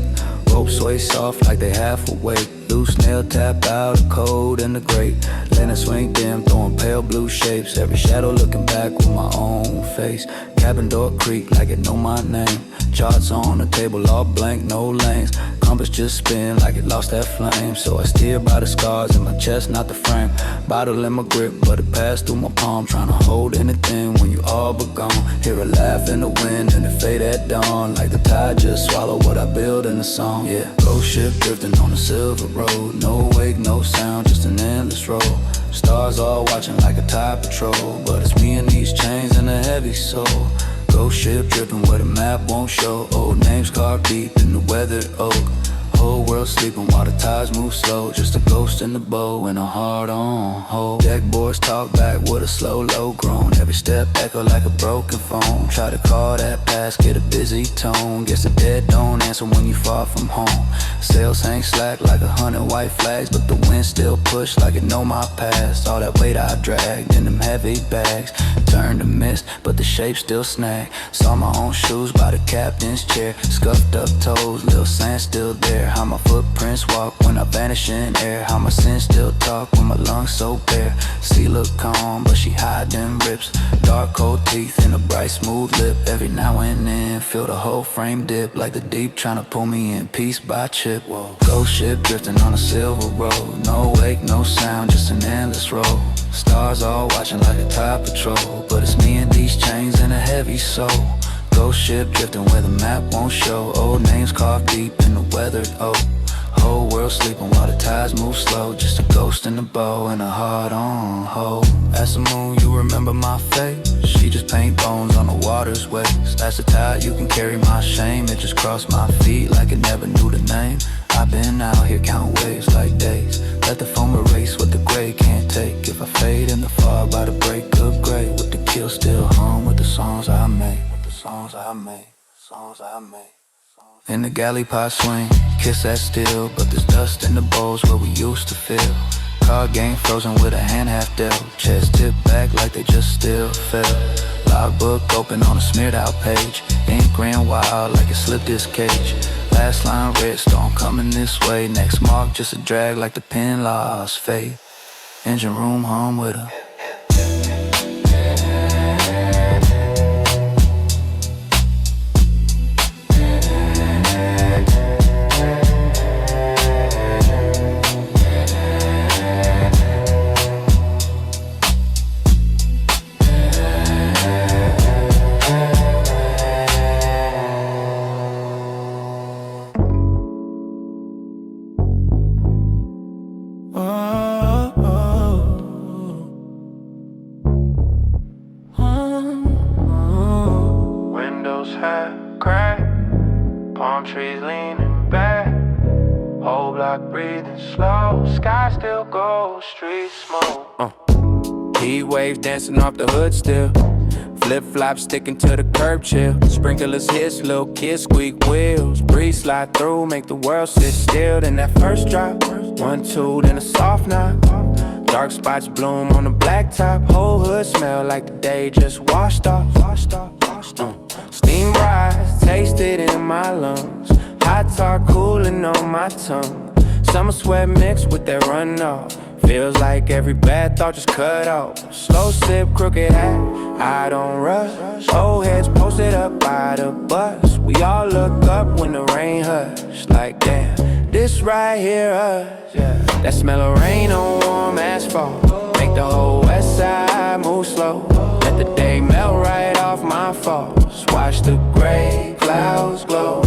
Ropes sway soft like they half awake. Loose nail tap out, the cold and the great. Lantern swing dim, throwing pale blue shapes. Every shadow looking back with my own face. Cabin door creak like it know my name. Charts on the table all blank, no lanes. Compass just spin like it lost that flame. So I steer by the scars in my chest, not the frame. Bottle in my grip, but it passed through my palm. Trying to hold anything when you all but gone. Hear a laugh in the wind and it fade at dawn. Like the tide just swallow what I build in the song. Yeah, ghost ship drifting on a silver road. No wake, no sound, just an endless road. Stars all watching like a tide patrol. But it's me and these chains and a heavy soul. Ghost ship dripping where the map won't show. Old names carved deep in the weathered oak. Whole world sleeping while the tides move slow. Just a ghost in the bow and a heart on hold. Deck boards talk back with a slow low groan. Every step echo like a broken phone. Try to call that past, get a busy tone. Guess the dead don't answer when you far from home. Sails hang slack like 100 white flags. But the wind still push like it know my past. All that weight I dragged in them heavy bags turned to mist, but the shape still snag. Saw my own shoes by the captain's chair. Scuffed up toes, little sand still there. How my footprints walk when I vanish in air. How my sins still talk when my lungs so bare. Sea look calm, but she hide them rips. Dark cold teeth and a bright smooth lip. Every now and then feel the whole frame dip. Like the deep trying to pull me in piece by chip. Whoa. Ghost ship drifting on a silver road. No wake, no sound, just an endless road. Stars all watching like a tide patrol. But it's me and these chains and a heavy soul. Ghost ship drifting where the map won't show. Old names carved deep in the weathered oak. Whole world sleeping while the tides move slow. Just a ghost in the bow and a heart on hold. As the moon, you remember my face. She just paint bones on the water's waves. As the tide, you can carry my shame. It just crossed my feet like it never knew the name. I've been out here counting waves like days. Let the foam erase what the gray can't take. If I fade in the fog by the break of gray, with the kill still hum with the songs I made. Songs I made, songs I made. In the galley pot swing, kiss that still. But there's dust in the bowls where we used to feel. Card game frozen with a hand half dealt. Chest tipped back like they just still fell. Logbook open on a smeared out page. Ink ran wild like it slipped this cage. Last line red, storm coming this way. Next mark just a drag like the pen lost faith. Engine room hum with her. Trees leaning back, whole block breathing slow. Sky still gold, streets smoke. Heat waves dancing off the hood still. Flip-flops sticking to the curb chill. Sprinklers hiss, little kids squeak wheels. Breeze slide through, make the world sit still. Then that first drop, 1, 2, then a soft knock. Dark spots bloom on the blacktop. Whole hood smell like the day just washed off. Steam rise, taste it in my lungs. Hot tar cooling on my tongue. Summer sweat mixed with that runoff. Feels like every bad thought just cut off. Slow sip, crooked hat, I don't rush. Old heads posted up by the bus. We all look up when the rain hush. Like damn, this right here us. Yeah. That smell of rain on warm asphalt. Make the whole west side move slow. Let the day melt right off my faults. Watch the gray clouds glow.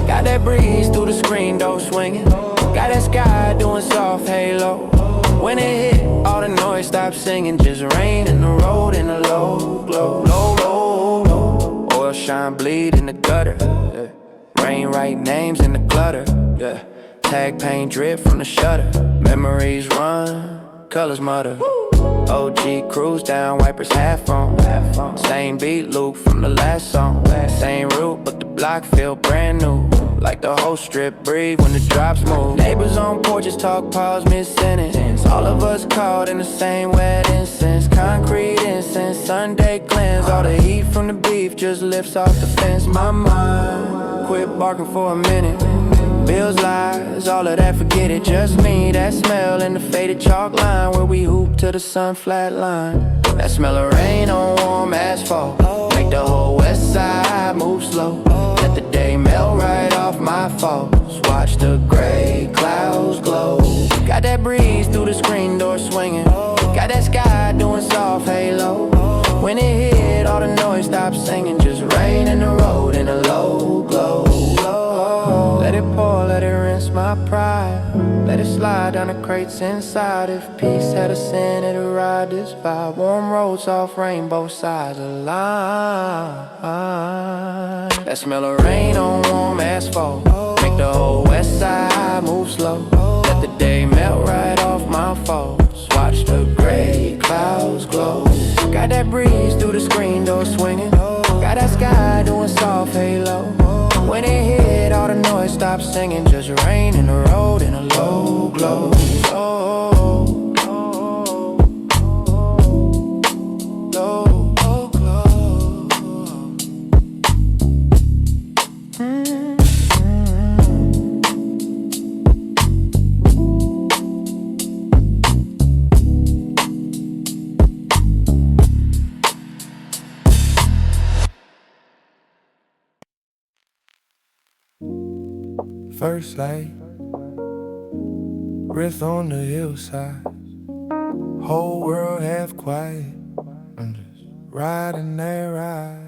Got that breeze through the screen door swinging. Got that sky doing soft halo. When it hit, all the noise stopped singing. Just rain in the road in a low glow. Low, low, low. Oil shine, bleed in the gutter. Yeah. Rain, write names in the clutter. Yeah. Tag paint drip from the shutter. Memories run, colors mutter. OG cruise down, wipers half on. Same beat loop from the last song. Same route, but the block feel brand new. Like the whole strip breathe when the drops move. Neighbors on porches talk, pause mid-sentence. All of us caught in the same wet incense. Concrete incense, Sunday cleanse. All the heat from the beef just lifts off the fence. My mind quit barking for a minute. Bills, lies, all of that, forget it. Just me, that smell, and the faded chalk line where we hoop to the sun flat line. That smell of rain on warm asphalt make the whole west side move slow. Let the day melt right off my faults. Watch the gray clouds glow. Got that breeze through the screen door swinging. Got that sky doing soft halo. When it hit, all the noise stopped singing. Just rain in the road in a low glow. Let it pour, let it rinse my pride. Let it slide down the crates inside. If peace had a sin, it'd ride this vibe. Warm roads off rainbow sides of line. That smell of rain on warm asphalt make the whole west side move slow. Let the day melt right off my faults. Watch the gray clouds glow. Got that breeze through the screen door swinging. Got that sky doing soft halo. When it hit, all the noise stopped singing. Just rain in the road in a low glow. Low, low glow. First light, breath on the hillside. Whole world half quiet. I'm just riding that rise.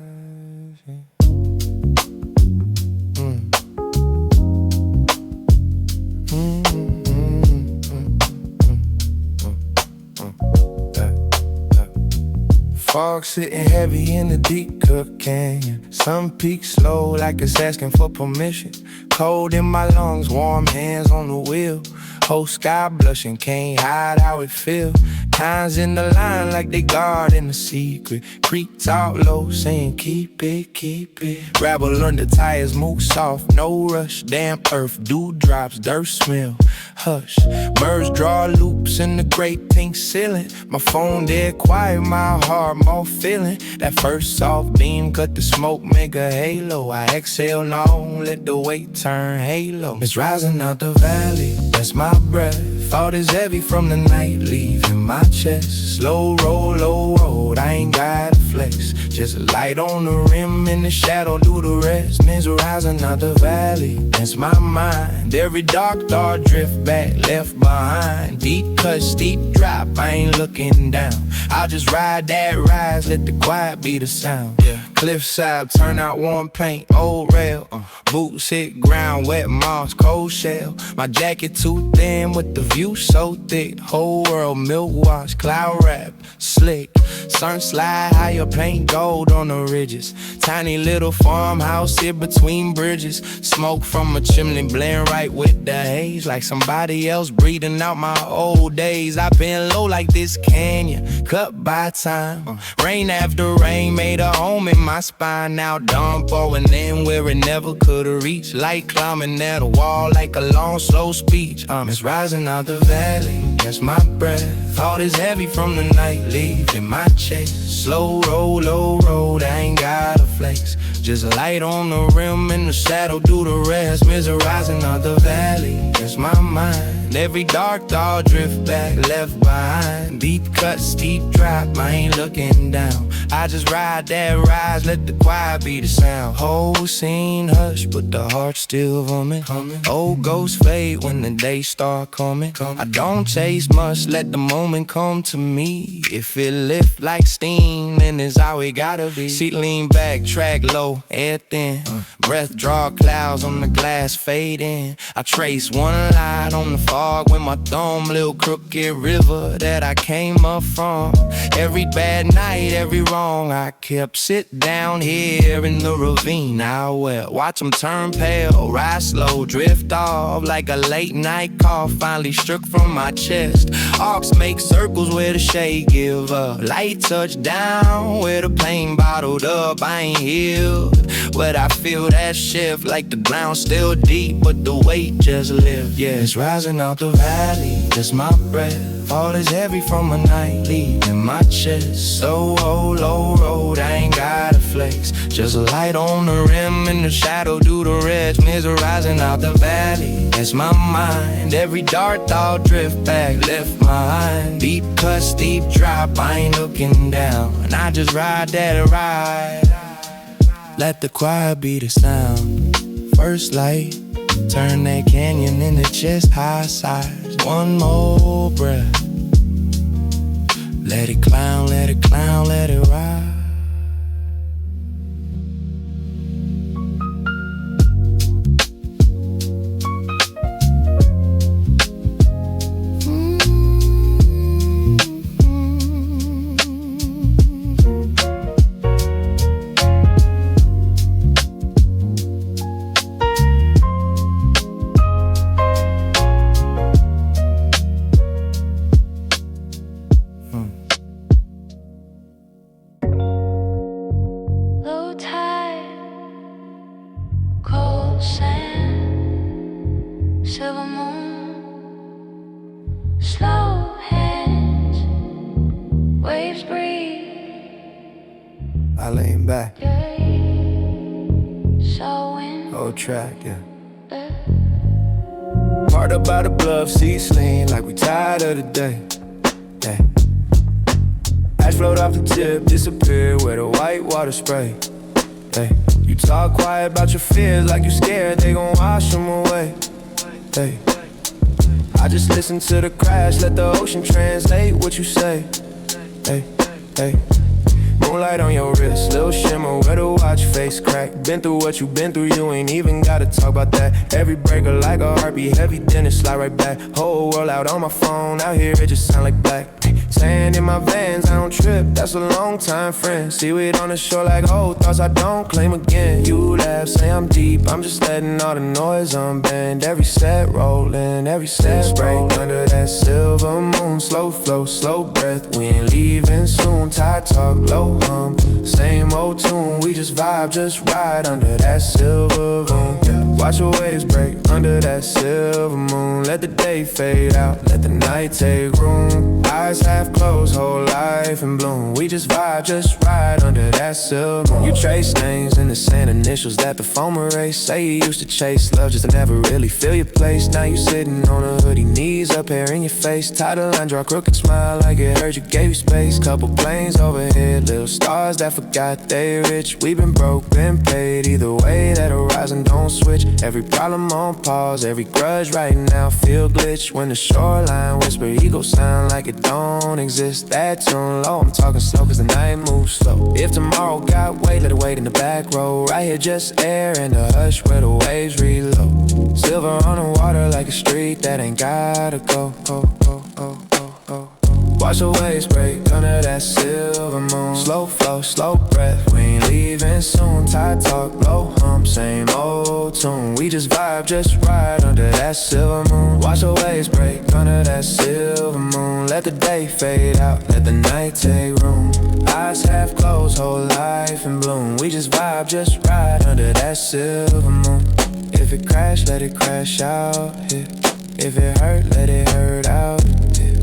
Fog sitting heavy in the deep cut canyon. Sun peaks slow like it's asking for permission. Cold in my lungs, warm hands on the wheel. Whole sky blushing, can't hide how it feel. Times in the line like they guarding a secret. Creek talk low, saying keep it, keep it. Rabble under tires, move soft, no rush. Damp earth, dew drops, dirt smell. Hush, birds draw loops in the great pink ceiling. My phone dead quiet, my heart more feeling. That first soft beam cut the smoke, make a halo. I exhale long, let the weight turn halo. It's rising out the valley, that's my breath. Thought is heavy from the night, leaving my chest. Slow roll, low road, I ain't got a flex. Just a light on the rim, in the shadow do the rest. Mids rising out the valley, that's my mind. Every dark thought drift back, left behind. Deep cut, steep drop, I ain't looking down. I'll just ride that rise, let the quiet be the sound. Yeah. Cliffside, turn out warm paint, old rail. Boots hit ground, wet moss, cold shell. My jacket too thin with the view so thick. Whole world milk wash, cloud wrap, slick. Sun slide higher, paint gold on the ridges. Tiny little farmhouse here between bridges. Smoke from a chimney blend right with the haze. Like somebody else breathing out my old days. I've been low like this canyon, cut by time. Rain after rain made a home in my spine. Now dawn pouring in where it never could've reached. Light climbing at a wall like a long slow speech. It's rising out the valley, catch my breath. Thought is heavy from the night, leaving my chest. Slow roll, low road, I ain't got a flex. Just a light on the rim and the shadow do the rest. Mids rising out the valley, catch my mind. Every dark thought drift back, left behind. Deep cut, steep drop, I ain't looking down. I just ride that rise, let the quiet be the sound. Whole scene hush, but the heart still humming. Old ghosts fade when the day start coming. I don't chase much, let the moment come to me. If it lift like steam, then it's how it gotta be. Seat lean back, track low, air thin. Breath draw clouds on the glass, fade in. I trace one line on the fog with my thumb. Little crooked river that I came up from. Every bad night, every wrong, I kept sit down here in the ravine. I will watch them turn pale, rise slow, drift off like a late night call. Finally struck from my chest. Arcs make circles where the shade give up. Light touch down where the pain bottled up. I ain't healed, but I feel that shift like the ground still deep, but the weight just lift. Yeah, it's rising out the valley, just my breath. All is heavy from a nightly in my chest. So low road, I ain't gotta flex. Just light on the rim and the shadow do the rest. Misery rising out the valley, that's my mind. Every dark thought drift back, left behind. Deep cut, steep drop, I ain't looking down. And I just ride that ride. Let the choir be the sound. First light, turn that canyon into chest high size. One more breath. Let it clown, let it clown, let it ride. I lean back. Whole track, yeah. Part about the bluff, seats lean like we tired of the day. Yeah. Ash float off the tip, disappear where the white water spray. Hey, you talk quiet about your fears like you scared they gon' wash them away. Hey, I just listen to the crash, let the ocean translate what you say. Hey, hey. Moonlight on your wrist, little shimmer where the watch face crack. Been through what you been through, you ain't even gotta talk about that. Every breaker like a heartbeat, heavy, then it slide right back. Whole world out on my phone, out here it just sound like black. Sand in my veins, I don't trip, that's a long time friend. Seaweed on the shore like old thoughts I don't claim again. You laugh, say I'm deep, I'm just letting all the noise unbend. Every set rolling, every set break under that silver moon. Slow flow, slow breath, we ain't leaving soon. Tide talk, low hum, same old tune. We just vibe, just ride under that silver moon. Yeah. Watch your waves break under that silver moon. Let the day fade out, let the night take room. Eyes half closed, whole life in bloom. We just vibe, just ride under that silver moon. You trace names in the sand, initials that the foam erase. Say you used to chase love just to never really feel your place. Now you sitting on a hoodie, knees up, hair in your face. Tie the line, draw a crooked smile like it hurt you, gave you space. Couple planes overhead, little stars that forgot they rich. We been broke, been paid, either way that horizon don't switch. Every problem on pause, every grudge right now feel glitch. When the shoreline whisper, ego sound like it don't exist. That tune low, I'm talking slow cause the night moves slow. If tomorrow got weight, let it wait in the back row. Right here just air in the hush where the waves reload. Silver on the water like a street that ain't gotta go. Watch the waves break under that silver moon. Slow flow, slow breath, we ain't leaving soon. Tide talk, low hum, same old tune. We just vibe, just ride under that silver moon. Watch the waves break under that silver moon. Let the day fade out, let the night take room. Eyes half closed, whole life in bloom. We just vibe, just ride under that silver moon. If it crash, let it crash out here. If it hurt, let it hurt out here.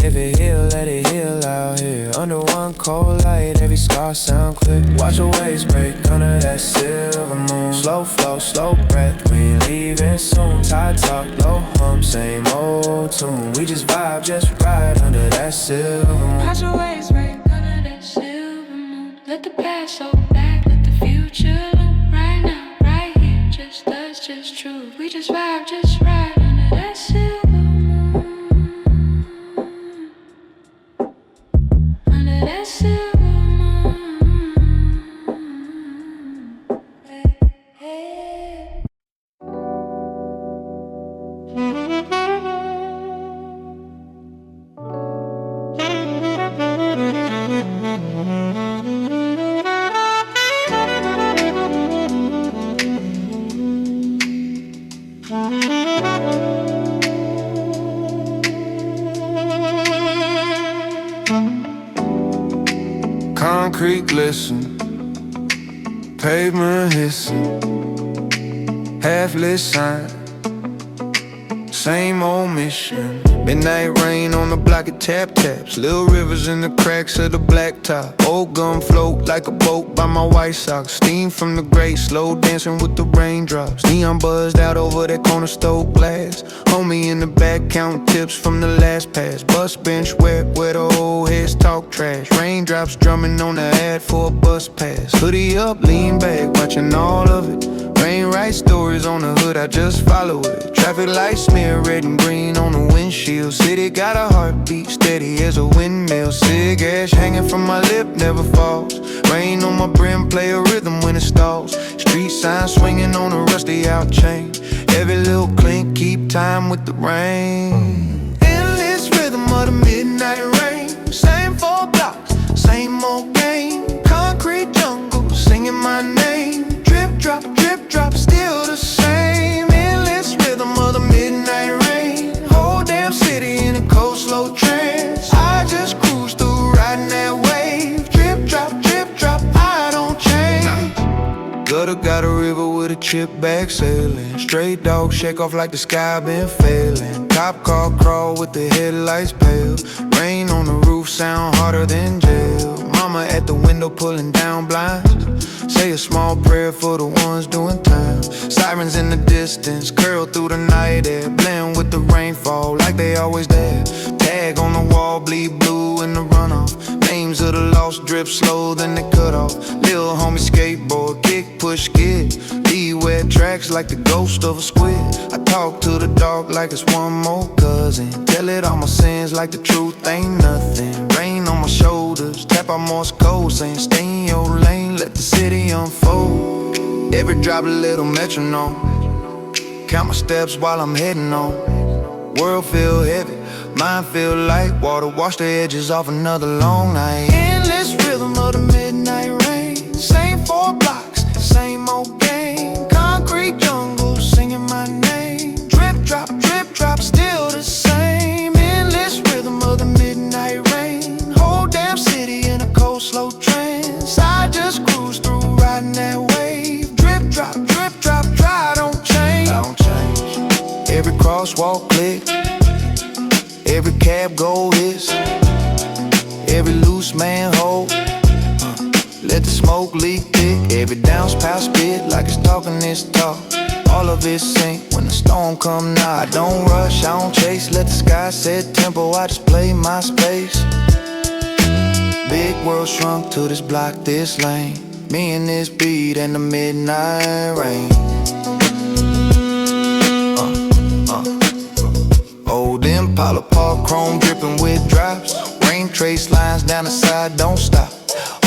If it heal, let it heal out here. Under one cold light, every scar sound clear. Watch your waves break under that silver moon. Slow flow, slow breath, we ain't leaving soon. Tide talk, low hum, same old tune. We just vibe, just ride under that silver moon. Watch your waves break under that silver moon. Let the past hold back, let the future loom. Right now, right here, just us, just true. We just vibe, just ride under that silver moon. Under that silver moon. Hey, hey. Concrete glisten, pavement hissing, half-lit sign, same old mission. Midnight rain on the block of tap-taps, little rivers in the cracks of the blacktop. Old gun float like a boat by my white socks. Steam from the grate, slow dancing with the raindrops. Neon buzzed out over that corner stove glass. Homie in the back counting tips from the last pass. Bus bench wet where the old heads talk trash. Raindrops drumming on the ad for a bus pass. Hoodie up, lean back, watching all of it. Rain write stories on the hood, I just follow it. Traffic lights smear red and green on the windshield. City got a heartbeat steady as a windmill. Cig ash hanging from my lip never falls. Rain on my brim, play a rhythm when it stalls. Street signs swinging on a rusty out chain. Every little clink keep time with the rain. Endless rhythm of the midnight rain. Same 4 blocks, same old game. Concrete jungle singing my name. Drip drop, still the same. Endless rhythm of the midnight rain. Whole damn city in a cold slow trance. I just cruise through riding that wave. Drip drop, I don't change. Gutter got a river with a chip back sailing. Stray dog shake off like the sky been failing. Cop car crawl with the headlights pale. Rain on the roof sound harder than jail. Mama at the window pulling down blinds. Say a small prayer for the ones doing time. Sirens in the distance, curl through the night air. Blend with the rainfall like they always there. Tag on the wall, bleed blue in the runoff. Names of the lost drip slow, then they cut off. Lil' homie skateboard, kick, push, skid. Lead wet tracks like the ghost of a squid. I talk to the dark like it's one more cousin. Tell it all my sins like the truth ain't nothing. Rain on my shoulders, tap on Morse code, saying stay in your lane, let the city unfold. Every drop a little metronome. Count my steps while I'm heading on. World feel heavy, mind feel light. Water wash the edges off another long night. Endless rhythm of the midnight rain. Same 4 blocks, same old game. Concrete jungle singing my name. Drip drop, still the same. Endless rhythm of the midnight rain. Whole damn city in a cold slow trance. I just cruise through riding that wave. Drip drop, I don't change. Every crosswalk click, every cab go hiss, every loose manhole. Let the smoke leak thick. Every downspout spit like it's talking this talk. All of it sink when the storm come now. I don't rush, I don't chase. Let the sky set tempo, I just play my space. Big world shrunk to this block, this lane. Me and this beat and the midnight rain. Old Impala park, chrome dripping with drops. Rain trace lines down the side, don't stop.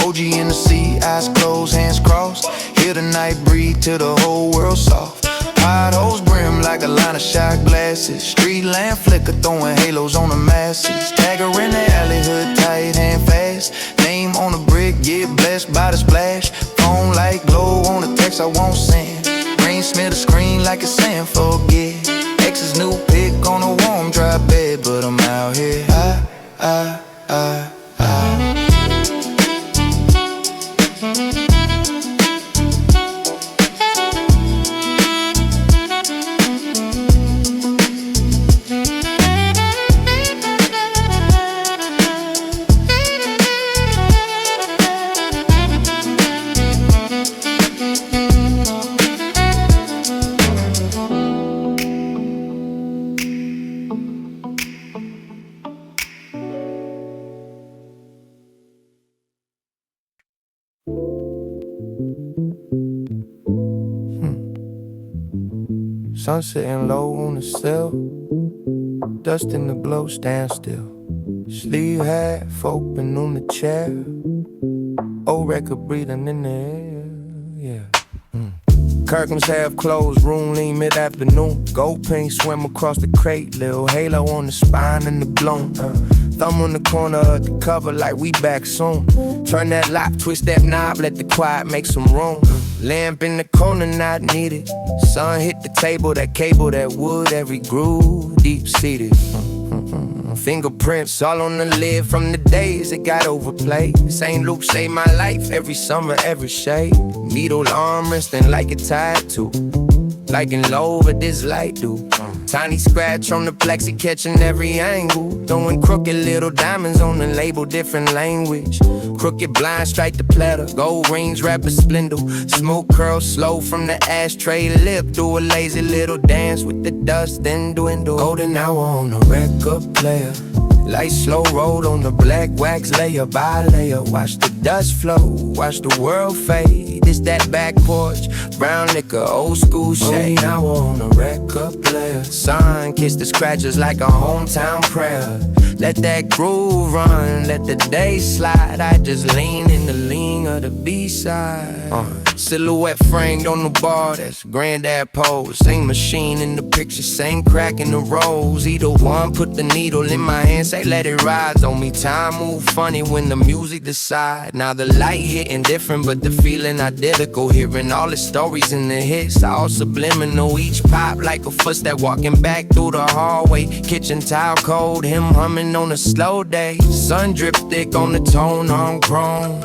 OG in the seat, eyes closed, hands crossed. Hear the night breathe till the whole world soft. Potholes brim like a line of shot glasses. Street lamp flicker, throwing halos on the masses. Tagger in the alley, hood tight, hand fast. Name on the brick, get blessed by the splash. Phone light glow on the text I won't send. Rain smear the screen like it's saying forget. Ex's new pick on a warm dry bed, but I'm out here. I Sun sitting low on the sill, dust in the glow, stand still. Sleeve half open on the chair, old record breathing in the air, yeah. Curtains half closed, room lean mid-afternoon. Gold paint swim across the crate, little halo on the spine and the bloom. Thumb on the corner of the cover like we back soon. Turn that lock, twist that knob, let the quiet make some room. Lamp in the corner, not needed. Sun hit the table, that cable, that wood, every groove, deep-seated. Fingerprints all on the lid from the days it got overplayed. St. Luke saved my life every summer, every shade. Needle arm resting like it tied to, like in low, but this light do. Tiny scratch on the plexi catching every angle. Throwing crooked little diamonds on the label, different language. Crooked blind strike the platter, gold rings wrap a spindle. Smoke curl slow from the ashtray lip. Do a lazy little dance with the dust then dwindle. Golden hour on the record player, light slow roll on the black wax layer by layer. Watch the dust flow, watch the world fade. It's that back porch, brown liquor, old school shade. Now on the record player, sun kiss the scratches like a hometown prayer. Let that groove run, let the day slide. I just lean in the lean of the B-side. Silhouette framed on the bar, that's granddad pose. Same machine in the picture, same crack in the rolls. Either one, put the needle in my hand, say let it rise on me. Time move funny when the music decide. Now the light hitting different, but the feeling identical. Hearing all the stories in the hits, all subliminal. Each pop like a footstep walking back through the hallway. Kitchen tile cold, him humming on a slow day. Sun drip thick on the tone, on chrome.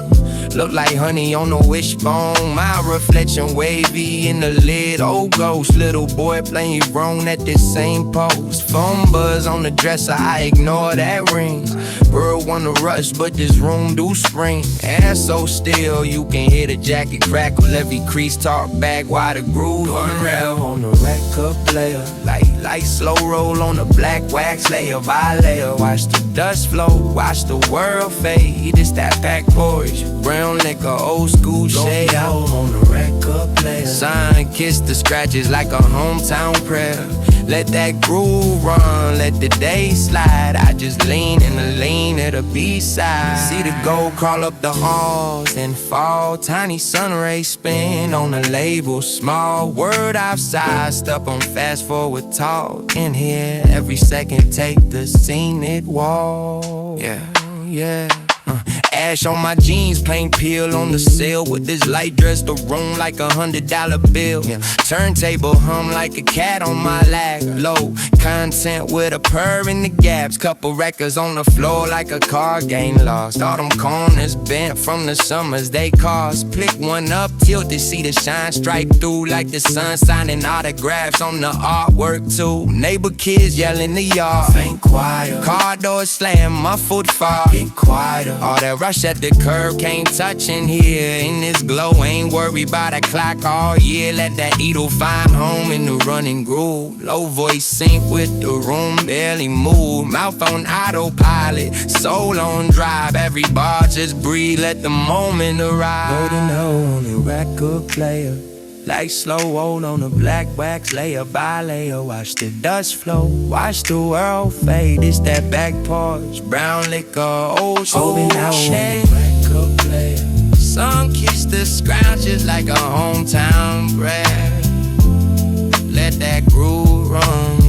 Look like honey on a wishbone. My reflection wavy in the lid. Old ghost, little boy playing wrong at this same pose. Phone buzz on the dresser, I ignore that ring. Bird wanna rush, but this room do spring. Ass so still, you can hear the jacket crackle. Every crease talk back while the groove unravel. On the record player, light slow roll on the black wax layer by layer. Watch the dust flow, watch the world fade. It's that back porch, brown liquor, old school shade. Out on the record player, sun kiss the scratches like a hometown prayer. Let that groove run, let the day slide. I just lean in the lane of the B-side. See the gold crawl up the halls and fall. Tiny sun rays spin on the label. Small word outside, step on fast forward talk. In here, every second take the scenic walk. Yeah. Ash on my jeans, plain peel on the sill. With this light dress, the room like $100 bill. Turntable hum like a cat on my lap. Low content with a purr in the gaps. Couple records on the floor like a card game lost. All them corners bent from the summers they caused. Pick one up, tilt to see the shine stripe through. Like the sun signing autographs on the artwork too. Neighbor kids yell in the yard, faint quiet. Car door slam, muffled fall. Get quieter. All that rush at the curb, can't touch in here. In this glow, ain't worried about a clock all year. Let that needle find home in the running groove. Low voice sync with the room, barely move. Mouth on autopilot, soul on drive. Every bar just breathe, let the moment arrive. Golden hour on the record player, like slow roll on the black wax layer by layer. Watch the dust flow, watch the world fade. It's that back porch, brown liquor, old school shade. Sun kiss the scratches like a hometown prayer. Let that groove run.